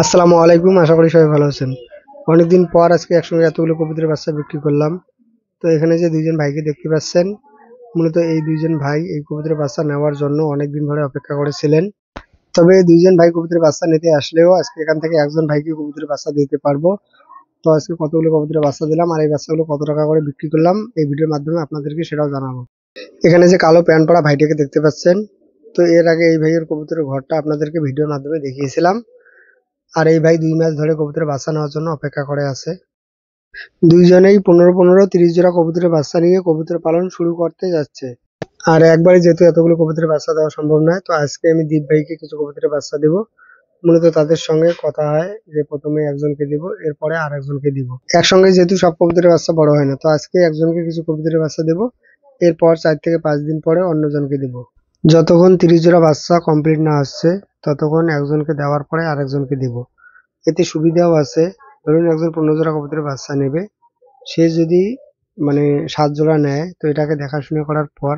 আসসালামু আলাইকুম, আশা করি সবাই ভালো আছেন। অনেকদিন পর আজকে একসঙ্গে এতগুলো কবুতরের বাচ্চা বিক্রি করলাম। তো এখানে যে দুইজন ভাইকে দেখতে পাচ্ছেন, মূলত এই দুইজন ভাই এই কবুতরের বাচ্চা নেওয়ার জন্য অনেকদিন ধরে অপেক্ষা করেছিলেন। তবে এই দুইজন ভাই কবুতরের বাচ্চা নিতে আসলেও আজকে এখান থেকে একজন ভাইকে কবুতরের বাচ্চা দিতে পারবো। তো আজকে কতগুলো কবুতরের বাচ্চা দিলাম আর এই বাচ্চাগুলো কত টাকা করে বিক্রি করলাম এই ভিডিওর মাধ্যমে আপনাদেরকে সেটাও জানাবো। এখানে যে কালো প্যান্ট পরা ভাইটাকে দেখতে পাচ্ছেন, তো এর আগে এই ভাইয়ের কবুতরের ঘরটা আপনাদেরকে ভিডিওর মাধ্যমে দেখিয়েছিলাম। আর এই ভাই 2 মাস ধরে কবুতরের বাচ্চা নেওয়ার জন্য অপেক্ষা করে আছে। দুইজনেই 15-15, 30 জোড়া কবুতরের বাচ্চা নিয়ে কবুতর পালন শুরু করতে যাচ্ছে। আর একবারে যেহেতু এতগুলো কবুতরের বাচ্চা দেওয়া সম্ভব নয়, তো আজকে আমি দীপ ভাইকে কিছু কবুতরের বাচ্চা দেবো। মূলত তাদের সঙ্গে কথা হয় যে প্রথমে একজনকে দিব, এরপরে আর একজনকে দিব। একসঙ্গে যেহেতু সব কবুতরের বাচ্চা বড় হয় না, তো আজকে একজনকে কিছু কবুতরের বাচ্চা দেবো, এরপর 4 থেকে 5 দিন পরে অন্যজনকে দিব। যতক্ষণ 30 জোড়া বাচ্চা কমপ্লিট না হচ্ছে, ততক্ষণ একজনকে দেওয়ার পরে আরেকজনকে দিব। এতে সুবিধাও আছে। ধরুন একজন 15 জোড়া কবুতরের বাচ্চা নেবে, সে যদি মানে 7 জোড়া নেয়, তো এটাকে দেখাশোনা করার পর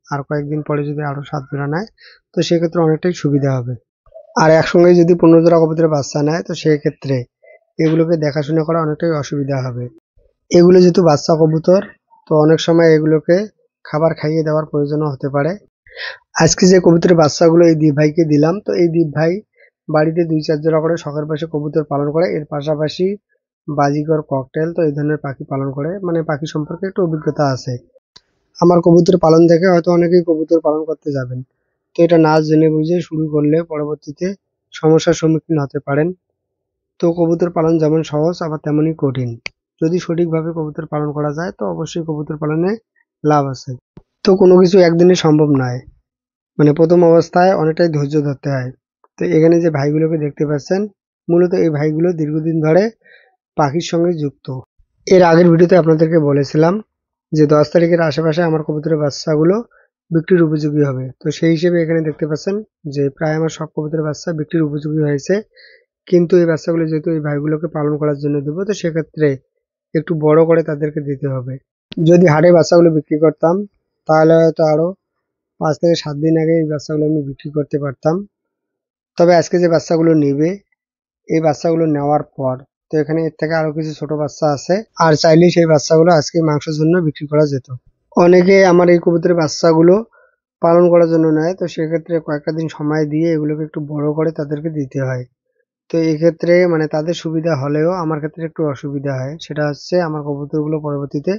আর কয়েকদিন পরে যদি আরো 7 জোড়া নেয়, তো সেক্ষেত্রে অনেকটাই সুবিধা হবে। আর একসঙ্গে যদি 15 জোড়া কবুতরের বাচ্চা নেয়, তো সেক্ষেত্রে এগুলোকে দেখাশোনা করা অনেকটাই অসুবিধা হবে। এগুলো যেহেতু বাচ্চা কবুতর, তো অনেক সময় এগুলোকে খাবার খাইয়ে দেওয়ার প্রয়োজনও হতে পারে। আজকে যে কবুতরের বাচ্চাগুলো এই দীপ ভাইকে দিলাম, তো এই দীপ ভাই বাড়িতে 2-4 জোড়া করে শখের বশে কবুতর পালন করে। এর পাশাপাশি বাজিগর, ককটেল, তো এই ধরনের পাখি পালন করে, মানে পাখি সম্পর্কে একটু অভিজ্ঞতা আছে। আমার কবুতর পালন দেখে হয়তো অনেকেই কবুতর পালন করতে যাবেন, তো এটা না জেনে বুঝে শুরু করলে পরবর্তীতে সমস্যার সম্মুখীন হতে পারেন। তো কবুতর পালন যেমন সহজ আবার তেমনই কঠিন। যদি সঠিকভাবে কবুতর পালন করা যায়, তো অবশ্যই কবুতর পালনে লাভ আছে। তো কোনো কিছু একদিনে সম্ভব নয়, মানে প্রথম অবস্থায় অনেকটাই ধৈর্য ধরতে হয়। তো এখানে যে ভাইগুলোকে দেখতে পাচ্ছেন, মূলত এই ভাইগুলো দীর্ঘদিন ধরে পাখির সঙ্গে যুক্ত। এর আগের ভিডিওতে আপনাদেরকে বলেছিলাম যে 10 তারিখের আশেপাশে আমার কবুতরের বাচ্চাগুলো বিক্রির উপযোগী হবে। তো সেই হিসেবে এখানে দেখতে পাচ্ছেন যে প্রায় আমার সব কবুতরের বাচ্চা বিক্রির উপযোগী হয়েছে। কিন্তু এই বাচ্চাগুলো যেহেতু এই ভাইগুলোকে পালন করার জন্য দেবো, তো সেক্ষেত্রে একটু বড় করে তাদেরকে দিতে হবে। যদি হাটে বাচ্চাগুলো বিক্রি করতাম, তাহলে হয়তো আরো 5 থেকে 7 দিন আগে এই বাচ্চাগুলো আমি বিক্রি করতে পারতাম। তবে আজকে যে বাচ্চাগুলো নেবে, এই বাচ্চাগুলো নেওয়ার পর তো এখানে এর থেকে আরো কিছু ছোট বাচ্চা আছে, আর চাইলেই সেই বাচ্চাগুলো আজকে মাংসের জন্য বিক্রি করা যেত। অনেকে আমার এই কবুতরের বাচ্চাগুলো পালন করার জন্য নেয়, তো সেক্ষেত্রে কয়েকটা দিন সময় দিয়ে এগুলোকে একটু বড় করে তাদেরকে দিতে হয়। তো এক্ষেত্রে মানে তাদের সুবিধা হলেও আমার ক্ষেত্রে একটু অসুবিধা হয়। সেটা হচ্ছে আমার কবুতরগুলো পরবর্তীতে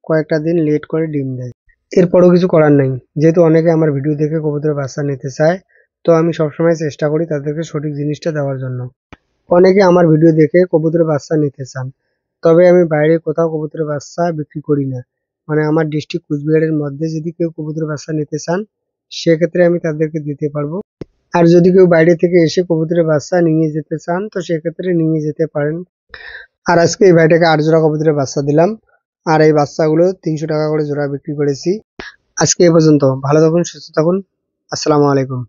কয়েকটা দিন লেট করে ডিম দেয়। এরপরও কিছু করার নাই। যেহেতু অনেকে আমার ভিডিও দেখে কবুতরের বাচ্চা নিতে চায়, তো আমি সবসময় চেষ্টা করি তাদেরকে সঠিক জিনিসটা দেওয়ার জন্য। অনেকে আমার ভিডিও দেখে কবুতরের বাচ্চা নিতে চান, তবে আমি বাইরে কোথাও কবুতরের বাচ্চা বিক্রি করি না। মানে আমার ডিস্ট্রিক্ট কুচবিহারের মধ্যে যদি কেউ কবুতরের বাচ্চা নিতে চান, সেক্ষেত্রে আমি তাদেরকে দিতে পারবো। আর যদি কেউ বাইরে থেকে এসে কবুতরের বাচ্চা নিয়ে যেতে চান, তো সেক্ষেত্রে নিয়ে যেতে পারেন। আর আজকে এই ভাইটাকে 8 জোড়া কবুতরের বাচ্চা দিলাম, আর এই বাচ্চাগুলো 300 টাকা করে জোড়া বিক্রি করেছি। আজকে এ পর্যন্ত। ভালো থাকুন, সুস্থ থাকুন। আসসালামু আলাইকুম।